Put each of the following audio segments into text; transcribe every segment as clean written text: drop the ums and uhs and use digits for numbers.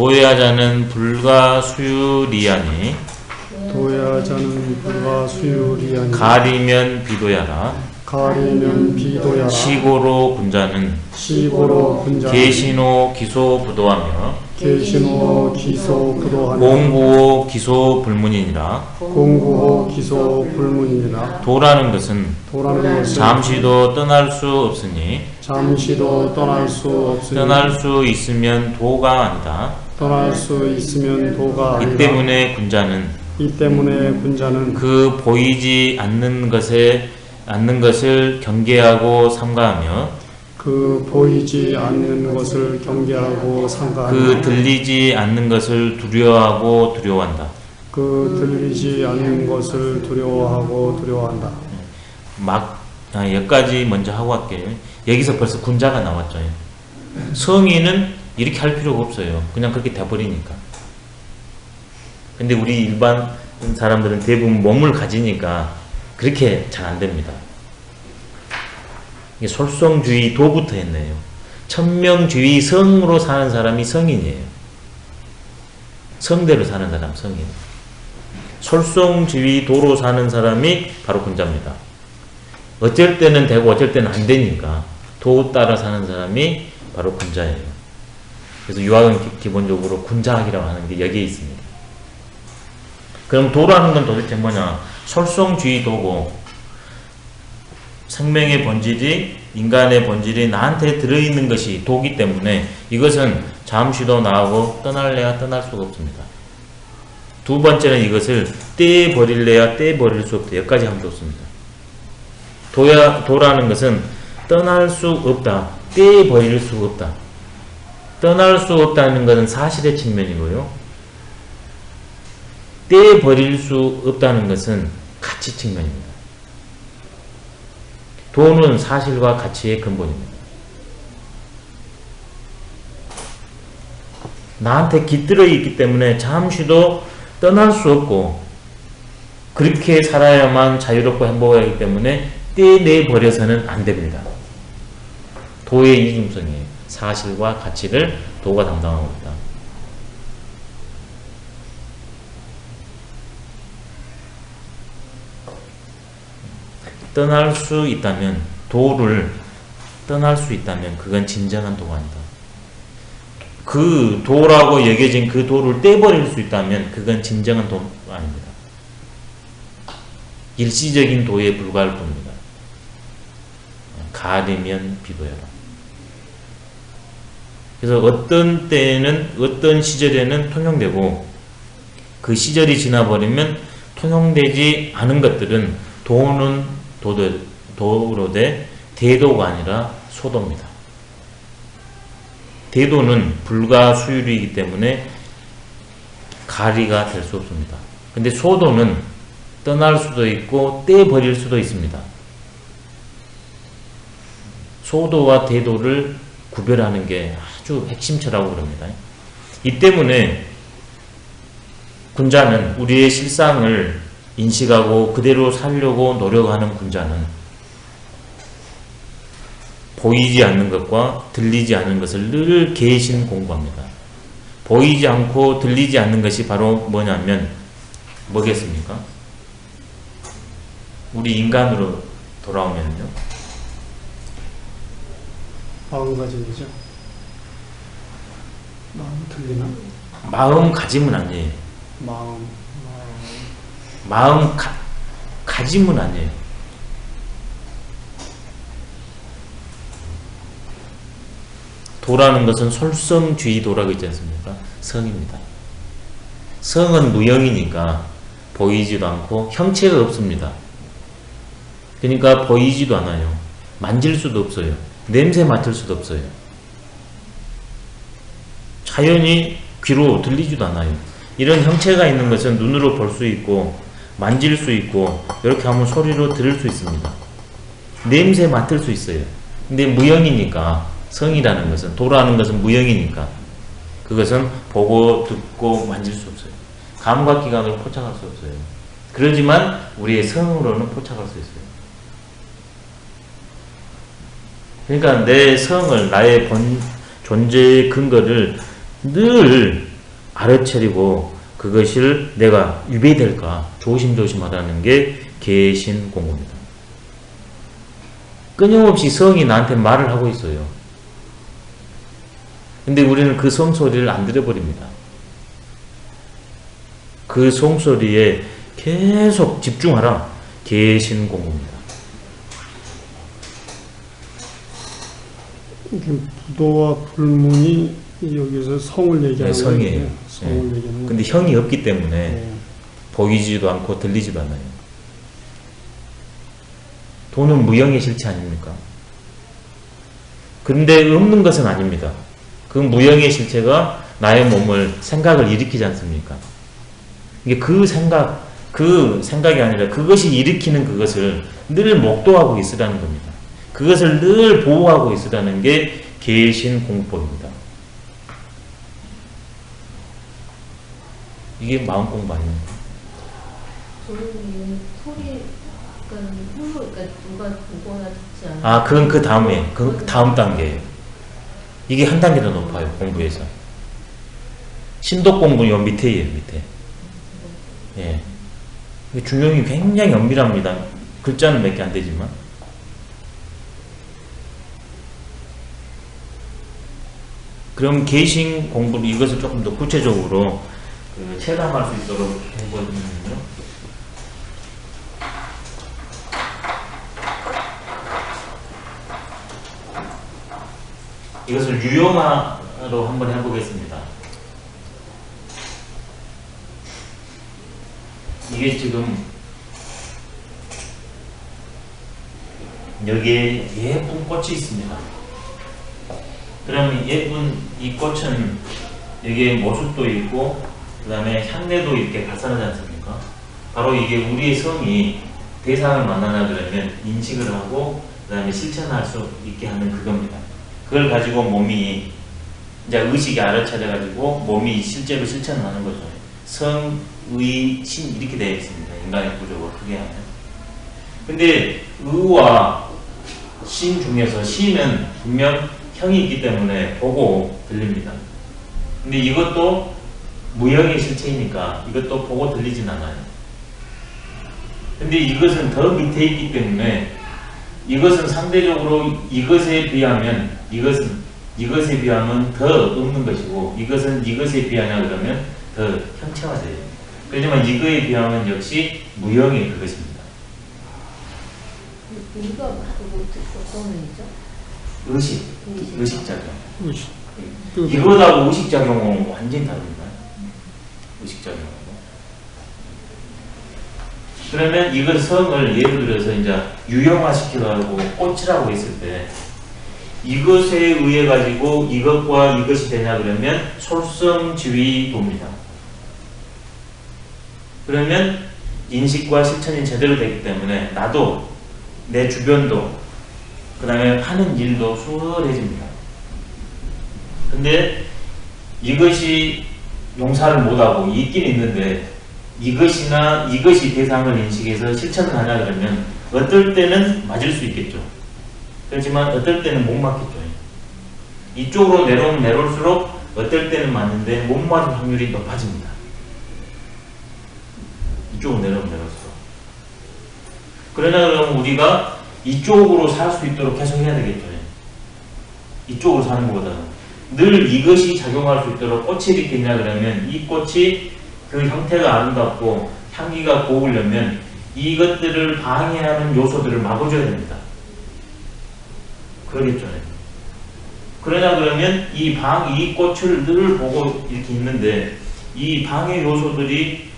도야자는 불과 수유리하니 도야자는 불과 수유리하니 가리면 비도야라. 가리면 비도야라. 시고로 군자는 시고로 군자는 계신호 기소 부도하며 계신호 기소 부도하며 공구호 기소 불문이니라. 공구호 기소 불문이니라. 도라는 것은 도라는 것은 잠시도 떠날 수 없으니 잠시도 떠날 수 없으니 떠날 수 있으면 도가 아니다. 떠날 수 있으면 도가 아니다. 이 때문에 군자는 군자는 그 보이지 않는 것을 경계하고 삼가하며 그 보이지 않는 것을 경계하고 삼가하며 그 들리지 않는 것을 두려워하고 두려워한다. 그 들리지 않는 것을 두려워하고 두려워한다. 여기까지 먼저 하고 갈게요. 여기서 벌써 군자가 나왔죠. 성의는 이렇게 할 필요가 없어요. 그냥 그렇게 돼버리니까. 근데 우리 일반 사람들은 대부분 몸을 가지니까 그렇게 잘 안 됩니다. 이게 솔성주의 도부터 했네요. 천명주의 성으로 사는 사람이 성인이에요. 성대로 사는 사람 성인. 솔성주의 도로 사는 사람이 바로 군자입니다. 어쩔 때는 되고 어쩔 때는 안 되니까 도 따라 사는 사람이 바로 군자예요. 그래서 유학은 기본적으로 군자학이라고 하는 게 여기에 있습니다. 그럼 도라는 건 도대체 뭐냐? 솔성주의 도고 생명의 본질이 인간의 본질이 나한테 들어있는 것이 도기 때문에 이것은 잠시도 나하고 떠날래야 떠날 수가 없습니다. 두 번째는 이것을 떼버릴래야 떼버릴 수 없다. 여기까지 하면 좋습니다. 도라는 것은 떠날 수 없다. 떼버릴 수 없다. 떠날 수 없다는 것은 사실의 측면이고요. 떼버릴 수 없다는 것은 가치 측면입니다. 도는 사실과 가치의 근본입니다. 나한테 깃들어 있기 때문에 잠시도 떠날 수 없고 그렇게 살아야만 자유롭고 행복하기 때문에 떼내버려서는 안 됩니다. 도의 이중성이에요. 사실과 가치를 도가 담당하고 있다. 떠날 수 있다면 도를 떠날 수 있다면 그건 진정한 도가 아니다. 그 도라고 여겨진 그 도를 떼버릴 수 있다면 그건 진정한 도가 아닙니다. 일시적인 도에 불과할 뿐입니다. 가리면 비도야라. 그래서 어떤 때에는 어떤 시절에는 통용되고 그 시절이 지나버리면 통용되지 않은 것들은 도는 도로 돼 대도가 아니라 소도입니다. 대도는 불가 수율이기 때문에 가리가 될 수 없습니다. 근데 소도는 떠날 수도 있고 떼버릴 수도 있습니다. 소도와 대도를 구별하는 게 아주 핵심처라고 그럽니다. 이 때문에 군자는 우리의 실상을 인식하고 그대로 살려고 노력하는 군자는 보이지 않는 것과 들리지 않는 것을 늘 계신 공부합니다. 보이지 않고 들리지 않는 것이 바로 뭐냐면 뭐겠습니까? 우리 인간으로 돌아오면요. 마음가짐이죠. 마음 들리나? 마음가짐은 아니에요. 마음가짐은 아니에요. 도라는 것은 솔성주의 도라고 있지 않습니까? 성입니다. 성은 무형이니까 보이지도 않고 형체가 없습니다. 그러니까 보이지도 않아요. 만질 수도 없어요. 냄새 맡을 수도 없어요. 자연히 귀로 들리지도 않아요. 이런 형체가 있는 것은 눈으로 볼 수 있고 만질 수 있고 이렇게 하면 소리로 들을 수 있습니다. 냄새 맡을 수 있어요. 근데 무형이니까 성이라는 것은 도라는 것은 무형이니까 그것은 보고 듣고 만질 수 없어요. 감각기관으로 포착할 수 없어요. 그러지만 우리의 성으로는 포착할 수 있어요. 그러니까 내 성을 나의 존재의 근거를 늘 알아차리고 그것을 내가 유배될까 조심조심하다는 게 개신공부입니다. 끊임없이 성이 나한테 말을 하고 있어요. 근데 우리는 그 성소리를 안 들어버립니다. 그 성소리에 계속 집중하라. 개신공부입니다. 부도와 불문이 여기서 성을 얘기하는 네, 성이에요. 거예요. 성을 얘기하는 근데 형이 없기 때문에 네. 보이지도 않고 들리지도 않아요. 돈은 무형의 실체 아닙니까? 그런데 없는 것은 아닙니다. 그 무형의 실체가 나의 몸을 생각을 일으키지 않습니까? 이게 그 생각이 아니라 그것이 일으키는 그것을 늘 목도하고 있으라는 겁니다. 그것을 늘 보호하고 있으라는 게 개신공부입니다. 이게 마음 공부 아닙니까? 저는 이 소리, 그러니까 홀로, 그러니까 누가 보거나 듣지 않는. 아, 그건 그 다음에, 그 다음 단계예요. 이게 한 단계 더 높아요, 공부에서. 신독 공부는 요 밑에예요, 밑에. 예. 중용이 굉장히 엄밀합니다. 글자는 몇 개 안 되지만. 그럼 개신 공부를 이것을 조금 더 구체적으로 체감할 수 있도록 해보면요. 이것을 유형화로 한번 해보겠습니다. 이게 지금 여기에 예쁜 꽃이 있습니다. 그러면 예쁜 이 꽃은 여기에 모습도 있고 그 다음에 향내도 이렇게 발산하지 않습니까? 바로 이게 우리의 성이 대상을 만나나 그러면 인식을 하고 그 다음에 실천할 수 있게 하는 그겁니다. 그걸 가지고 몸이 이제 의식이 알아차려가지고 몸이 실제로 실천을 하는 거죠. 성, 의, 신 이렇게 되어 있습니다. 인간의 구조가 크게 하면. 근데 의와 신 중에서 신은 분명 형이 있기 때문에 보고 들립니다. 근데 이것도 무형의 실체이니까 이것도 보고 들리진 않아요. 근데 이것은 더 밑에 있기 때문에 이것은 상대적으로 이것에 비하면 더 없는 것이고 이것은 이것에 비하냐 그러면 더 형체화돼요. 그렇지만 이거에 비하면 역시 무형의 그것입니다. 우리가 어떤 의죠? 의식작용. 의식. 이거하고 의식작용은 완전히 다릅니다. 의식작용하고. 그러면 이걸 성을 예를 들어서 이제 유형화시켜가지고 꽃이라고 했을 때 이것에 의해 가지고 이것과 이것이 되냐 그러면 솔성지위도입니다. 그러면 인식과 실천이 제대로 되기 때문에 나도 내 주변도 그 다음에 하는 일도 수월해집니다. 근데 이것이 용사를 못하고 있긴 있는데 이것이 대상을 인식해서 실천을 하냐 그러면 어떨 때는 맞을 수 있겠죠. 그렇지만 어떨 때는 못 맞겠죠. 이쪽으로 내려오면 내려올수록 어떨 때는 맞는데 못 맞을 확률이 높아집니다. 이쪽으로 내려오면 내려올수록. 그러나 그러면 우리가 이쪽으로 살 수 있도록 계속 해야 되겠죠. 이쪽으로 사는 것보다는 늘 이것이 작용할 수 있도록 꽃이 이렇게 있냐 그러면 이 꽃이 그 형태가 아름답고 향기가 고우려면 이것들을 방해하는 요소들을 막아줘야 됩니다. 그러겠죠. 그러냐 그러면 이 꽃을 늘 보고 이렇게 있는데 이 방해 요소들이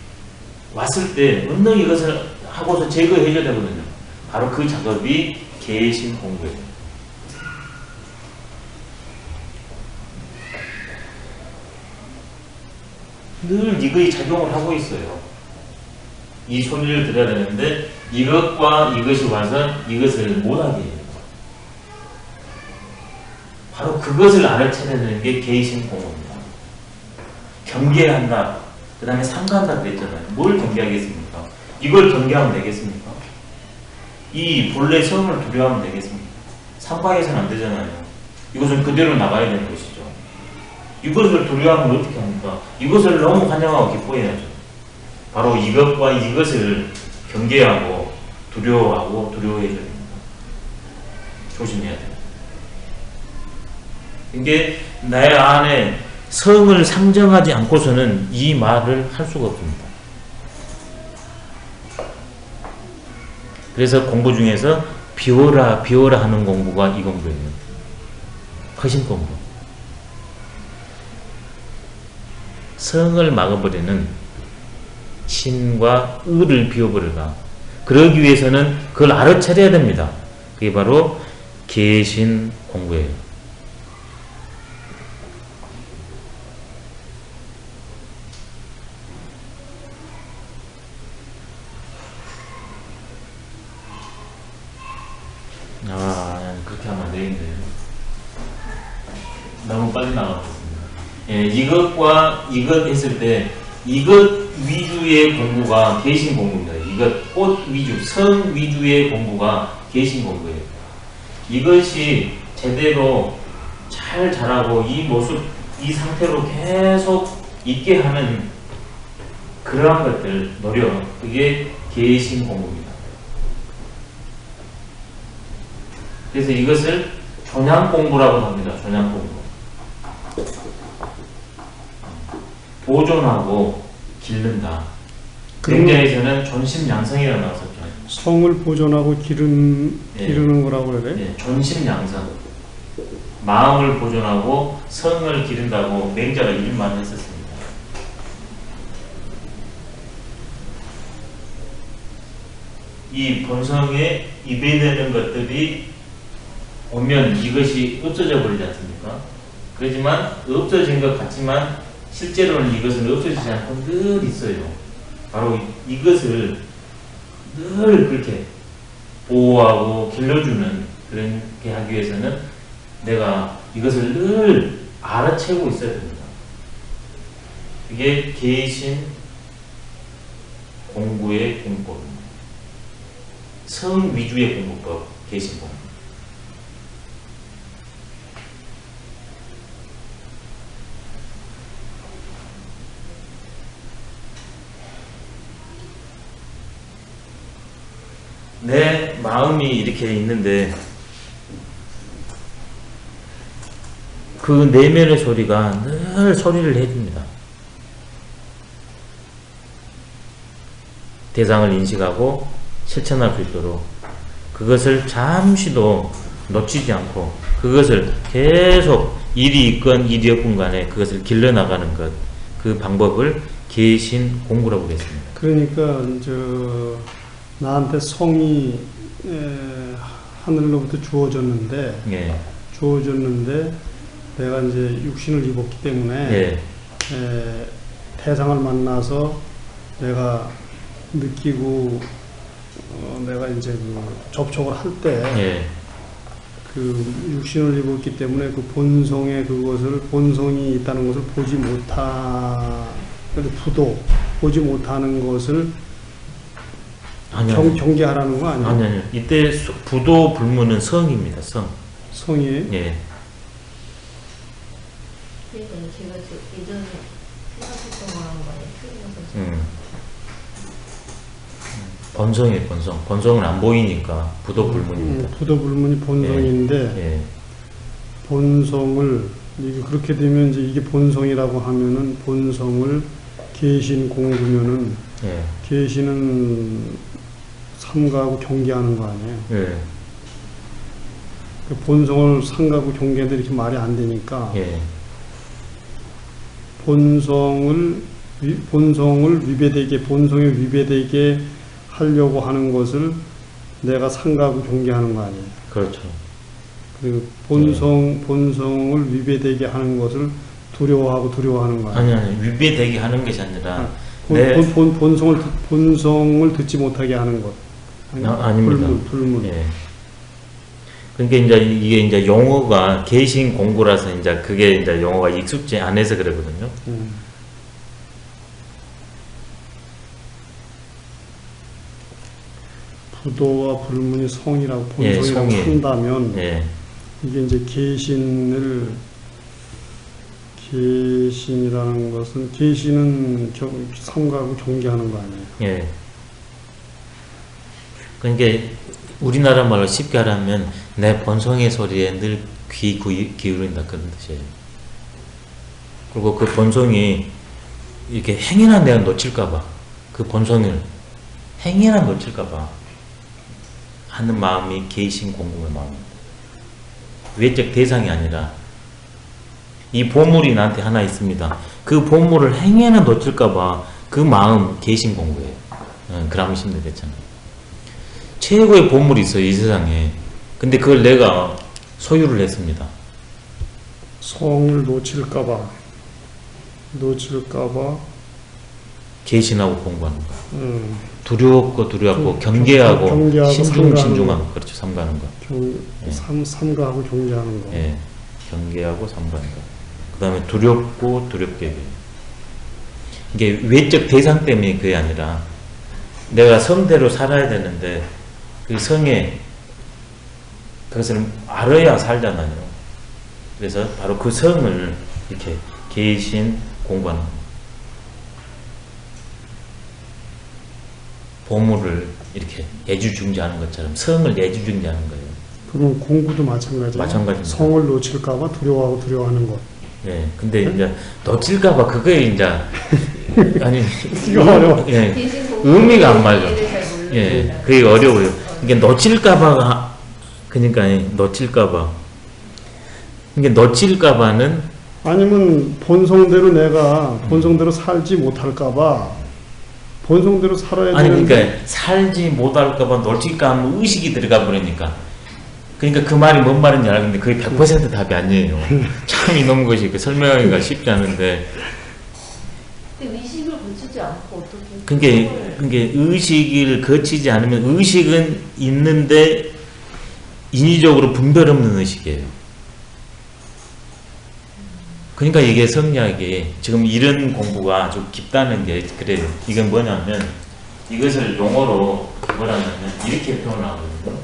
왔을 때 언능 이것을 하고서 제거해줘야 되거든요. 바로 그 작업이 개신 공부예요. 늘 이거의 작용을 하고 있어요. 이 소리를 들어야 되는데 이것과 이것이 와서 이것을 못하게 해요. 바로 그것을 알아채는 게 개신 공부입니다. 경계한다. 그 다음에 삼가한다 그랬잖아요. 뭘 경계하겠습니까? 이걸 경계하면 되겠습니까? 이 본래 성을 두려워하면 되겠습니까? 삼가해서는 안 되잖아요. 이것은 그대로 나가야 되는 것이죠. 이것을 두려워하면 어떻게 합니까? 이것을 너무 환영하고 기뻐해야죠. 바로 이것과 이것을 경계하고 두려워하고 두려워해야 됩니다. 조심해야 돼요. 이게 나의 안에 성을 상정하지 않고서는 이 말을 할 수가 없습니다. 그래서 공부 중에서 비워라 비워라 하는 공부가 이 공부예요. 허신 공부. 성을 막아버리는 신과 의를 비워버리라. 그러기 위해서는 그걸 알아차려야 됩니다. 그게 바로 계신 공부예요. 그렇게 하면 안 되겠네요. 너무 빨리 나가겠습니다. 예, 이것과 이것 했을 때 이것 위주의 공부가 계신 공부입니다. 이것, 꽃 위주, 성 위주의 공부가 계신 공부예요. 이것이 제대로 잘 자라고 이 모습, 이 상태로 계속 있게 하는 그러한 것들, 노력, 그게 계신 공부입니다. 그래서 이것을 존양 공부라고 합니다. 존양 공부. 보존하고 기른다. 굉장에서는 존심양성이라고 나왔었죠. 성을 보존하고 기르는 거라고 그래? 네, 존심양성. 마음을 보존하고 성을 기른다고 맹자가 이름만 했었습니다. 이 본성에 입에되는 것들이 오면 이것이 없어져 버리지 않습니까? 그렇지만 없어진 것 같지만 실제로는 이것은 없어지지 않고 늘 있어요. 바로 이것을 늘 그렇게 보호하고 길러주는 그렇게 하기 위해서는 내가 이것을 늘 알아채고 있어야 됩니다. 이게 계신 공부의 공법입니다. 성 위주의 공부법, 계신 공부. 내 마음이 이렇게 있는데 그 내면의 소리가 늘 소리를 해줍니다. 대상을 인식하고 실천할 수 있도록 그것을 잠시도 놓치지 않고 그것을 계속 일이 있건 일이 없건 간에 그것을 길러나가는 것, 그 방법을 계신 공부라고 했습니다. 그러니까 나한테 성이 하늘로부터 주어졌는데 예. 내가 이제 육신을 입었기 때문에 예. 대상을 만나서 내가 느끼고 내가 이제 그 접촉을 할 때 예. 그 육신을 입었기 때문에 그 본성의 본성이 있다는 것을 보지 보지 못하는 것을 경계하라는 거 아니에요? 아니요. 이때 부도 불문은 성입니다. 성이에요? 예. 그러니까 제가 예전에 생각했던 거랑 많이 틀려서 본성이에요. 본성은 안 보이니까 부도 불문입니다. 부도 불문이 본성인데 예. 본성을 이게 그렇게 되면 이제 이게 본성이라고 하면은 본성을 계신 공부면은 예. 계시는 삼가하고 경계하는 거 아니에요? 예. 그 본성을 삼가하고 경계하는데 이렇게 말이 안 되니까 예. 본성에 위배되게 하려고 하는 것을 내가 삼가하고 경계하는 거 아니에요? 그렇죠. 그리고 본성을 위배되게 하는 것을 두려워하는 거 아니에요? 아니 위배되게 하는 것이 아니라 본성을 듣지 못하게 하는 것. 아닙니다. 불문. 예. 그러니까 이게 이제 용어가 계신 공부라서 이제 그게 이제 용어가 익숙지 않아서 그러거든요. 부도와 불문이 성이라고 본성이라고 한다면 예. 이게 이제 계신이라는 것은 계신은 삼가하고 경계하는 거 아니에요? 예. 그러니까 우리나라 말로 쉽게 하라면 내 본성의 소리에 늘 귀 기울인다 그런 뜻이에요. 그리고 그 본성이 이렇게 행여나 내가 놓칠까봐 그 본성을 행여나 놓칠까봐 하는 마음이 계신 공부의 마음입니다. 외적 대상이 아니라 이 보물이 나한테 하나 있습니다. 그 보물을 행여나 놓칠까봐 그 마음 계신 공부예요. 그람심도 됐잖아요. 최고의 보물이 있어요, 이 세상에. 근데 그걸 내가 소유를 했습니다. 성을 놓칠까봐 계신하고 공부하는 거. 두렵고 경계하고 경계하고 신중하고 그렇죠. 삼가하는 거. 삼가하고 경계하는 거. 예, 경계하고 삼가하는 거. 그 다음에 두렵고 두렵게 해요. 이게 외적 대상 때문에 그게 아니라 내가 성대로 살아야 되는데 그 성에 그것을 알아야 살잖아요. 그래서 바로 그 성을 이렇게 계신 공부하는 거예요. 보물을 이렇게 애주중지하는 것처럼 성을 애주중지하는 거예요. 그럼 공부도 마찬가지예요. 마찬가지입니다. 성을 놓칠까봐 두려워하는 것. 예, 근데 이제 놓칠까봐 그거에 이제 아니 이거 어려워. 예, 계신 공부 의미가 안 맞아. 얘기를 잘 모르겠어요. 예, 그게 어려워요. 이게 놓칠까봐가 그러니까 놓칠까봐. 이게 놓칠까봐는 아니면 본성대로 내가 본성대로 살지 못할까봐 본성대로 살아야 아니 되는데 그러니까 살지 못할까봐 놓칠까 하면 의식이 들어가 버리니까. 그러니까 그 말이 뭔 말인지 알겠는데 그게 100% 답이 아니에요. 참 이놈 것이 설명하기가 쉽지 않은데. 근데 의식을 고치지 않고 어떻게? 그게 의식을 거치지 않으면 의식은 있는데 인위적으로 분별 없는 의식이에요. 그러니까 이게 성리학이 지금 이런 공부가 아주 깊다는 게 그래요. 이건 뭐냐면 이것을 용어로 뭐라면 이렇게 표현을 하거든요.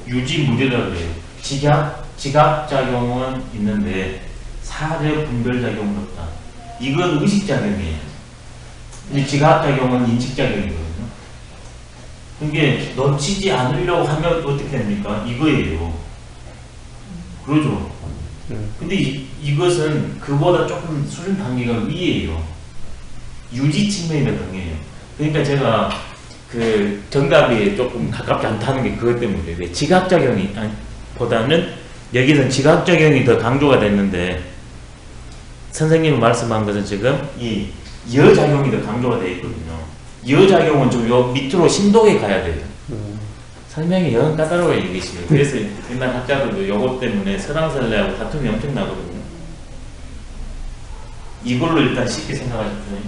유지무례라고 해요. 지각작용은 있는데 사려 분별작용은 없다. 이건 의식작용이에요. 근데 지각작용은 인식작용이거든요. 이게 놓치지 않으려고 하면 어떻게 됩니까? 이거예요. 그러죠. 근데 이것은 그보다 조금 수준 단계가 위에요. 유지 측면이 더 강해요. 그러니까 제가 그 정답이 조금 가깝지 않다는 게 그것 때문이에요. 왜 지각작용이 보다는 여기서는 지각작용이 더 강조가 됐는데 선생님이 말씀한 것은 지금 이 여작용이 더 강조가 되어 있거든요. 여작용은 좀 요 밑으로 심도에 가야 돼요. 설명이 영 까다로워요, 이것이. 그래서 옛날 학자들도 요것 때문에 설왕설래하고 다툼이 엄청 나거든요. 이걸로 일단 쉽게 생각하셨더니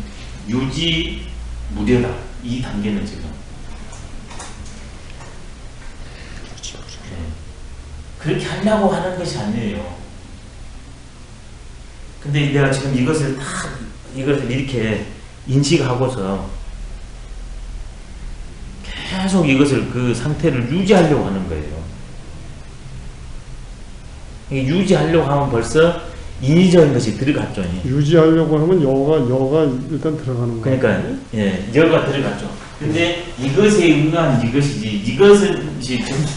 유지 무례다. 이 단계는 지금 그렇게 하려고 하는 것이 아니에요. 근데 내가 지금 이것을 이렇게 인식하고서 계속 이것을 그 상태를 유지하려고 하는 거예요. 유지하려고 하면 벌써 인위적인 것이 들어갔죠. 유지하려고 하면 여가 일단 들어가는 거예요. 그러니까 예, 여가 들어갔죠. 근데 이것에 의한 이것이지 이것은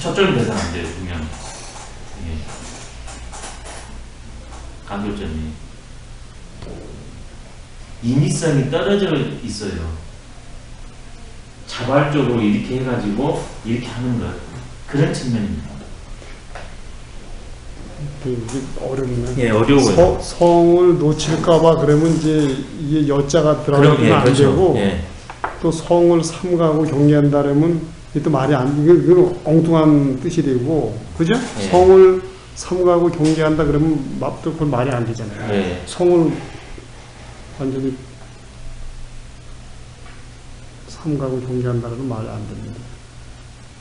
초점이 돼서는 안 돼요. 보면 강조점이 인위성이 떨어져 있어요. 자발적으로 이렇게 해가지고 이렇게 하는 것 그런 측면입니다. 이게 어렵네. 예, 어려워요. 성을 놓칠까봐 그러면 이제 이게 여자가 들어가면 안 그렇죠. 되고 예. 또 성을 삼가하고 경계한다 그러면 이게 또 말이 안 이건 엉뚱한 뜻이 되고 그죠? 예. 성을 삼가하고 경계한다 그러면 또 그건 말이 안 되잖아요. 예. 성을 완전히 삼가하고 경계한다는 말이 안 됩니다.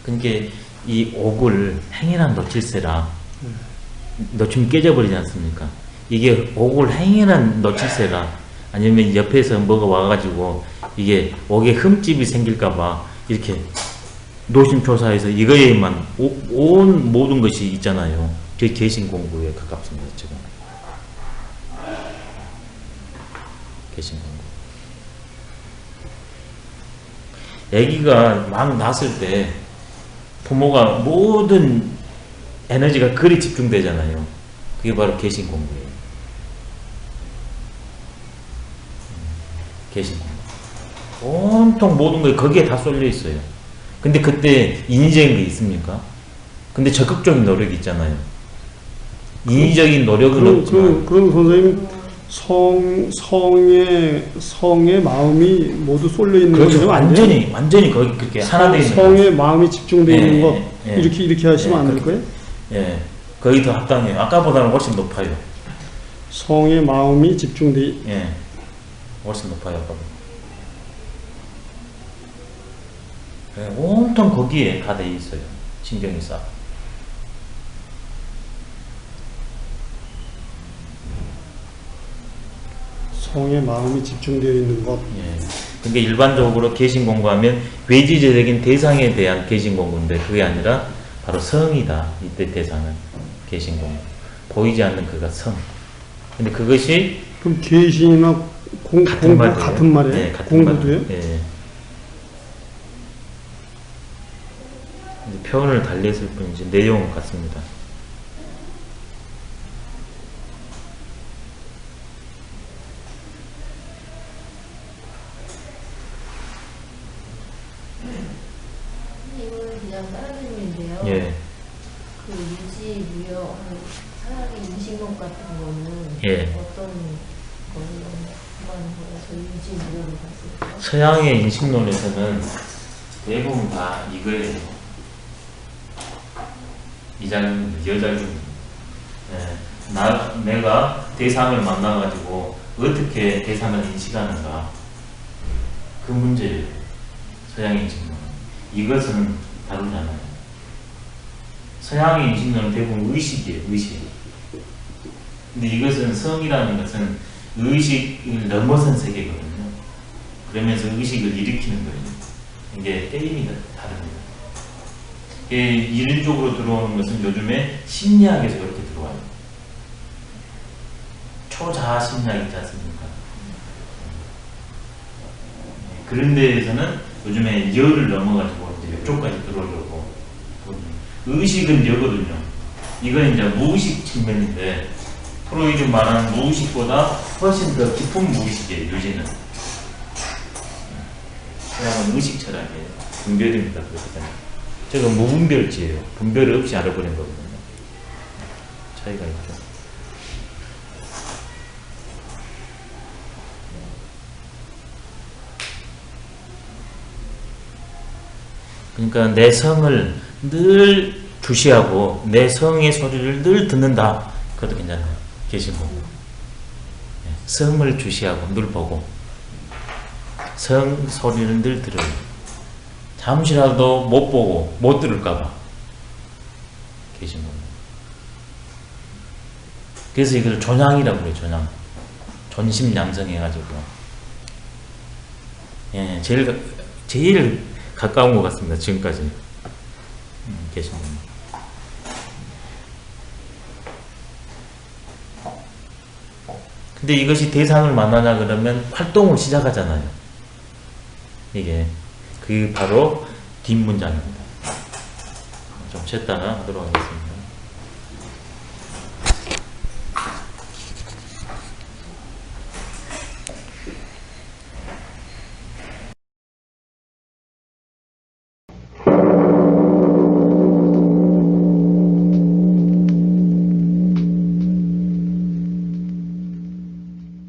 그러니까 이 옥을 행해란 놓칠세라 놓치면 깨져버리지 않습니까? 이게 옥을 행해란 놓칠세라 아니면 옆에서 뭐가 와가지고 이게 옥에 흠집이 생길까봐 이렇게 노심초사해서 이거에만 온 모든 것이 있잖아요. 그게 개신공부에 가깝습니다. 지금 개신공부. 아기가 막 낳았을 때 부모가 모든 에너지가 그리 집중되잖아요. 그게 바로 개신공부예요. 개신공부. 온통 모든 게 거기에 다 쏠려 있어요. 근데 그때 인위적인 게 있습니까? 근데 적극적인 노력이 있잖아요. 인위적인 노력은 없지만. 그런 선생님 성의 마음이 모두 쏠려 있는 그렇죠. 거죠. 완전히 거기 그렇게 하나 되어 있는 거예요. 성의 마음이 집중되어 있는 예, 것 예. 이렇게 하시면 안 될 거예요? 예, 거의 더 합당해요. 아까보다는 훨씬 높아요. 성의 마음이 집중돼. 예, 훨씬 높아요. 아까보다. 예, 온통 거기에 다 돼 있어요. 신경이 싹. 성의 마음이 집중되어 있는 것. 예. 근데 일반적으로 개신 공부하면 외지제적인 대상에 대한 개신 공부인데 그게 아니라 바로 성이다. 이때 대상은 개신 공부. 보이지 않는 그가 성. 근데 그것이 그럼 계신이나 공부 같은 말이에요? 네, 같은 공부도요? 말. 예. 근데 표현을 달리했을 뿐이지 내용은 같습니다. 이거는 그냥 다른 질문인데요. 예. 그 유지, 무효, 사랑의 인식론 같은 거는 예. 어떤 거를 하는 거예요? 저 유지, 무효를 봤을 때. 서양의 인식론에서는 대부분 다 이거예요. 이자는 여자는 내가 대상을 만나가지고 어떻게 대상을 인식하는가 그 문제예요. 서양의 인식론 이것은 다르지 않아요. 서양의 인식론은 대부분 의식이에요. 의식. 근데 이것은 성이라는 것은 의식을 넘어선 세계거든요. 그러면서 의식을 일으키는 거예요. 이게 게임이 다릅니다. 이론적으로 들어오는 것은 요즘에 심리학에서 이렇게 들어와요. 초자아 심리학 있지 않습니까? 그런 데에서는 요즘에 여를 넘어가지고 이제 이쪽까지 들어오려고. 의식은 여거든요. 이건 이제 무의식 측면인데 프로이드 말하는 무의식보다 훨씬 더 깊은 무의식이에요. 유지는. 그냥 의식 철학이에요. 분별입니다. 그렇거든요. 제가 무분별지예요. 분별 없이 알아버린 거거든요. 차이가 있죠. 그러니까 내 성을 늘 주시하고 내 성의 소리를 늘 듣는다. 그것도 괜찮아요. 계시고 성을 주시하고 늘 보고 성 소리를 늘 들어요. 잠시라도 못 보고 못 들을까봐 계신 겁니다. 그래서 이걸 존양이라고 그래요. 존양. 존심양성해가지고 예, 제일 가까운 것 같습니다. 지금까지 계신 겁니다. 근데 이것이 대상을 만나냐 그러면 활동을 시작하잖아요. 이게 그게 바로 뒷문장입니다. 좀 쉬었다가 하도록 하겠습니다.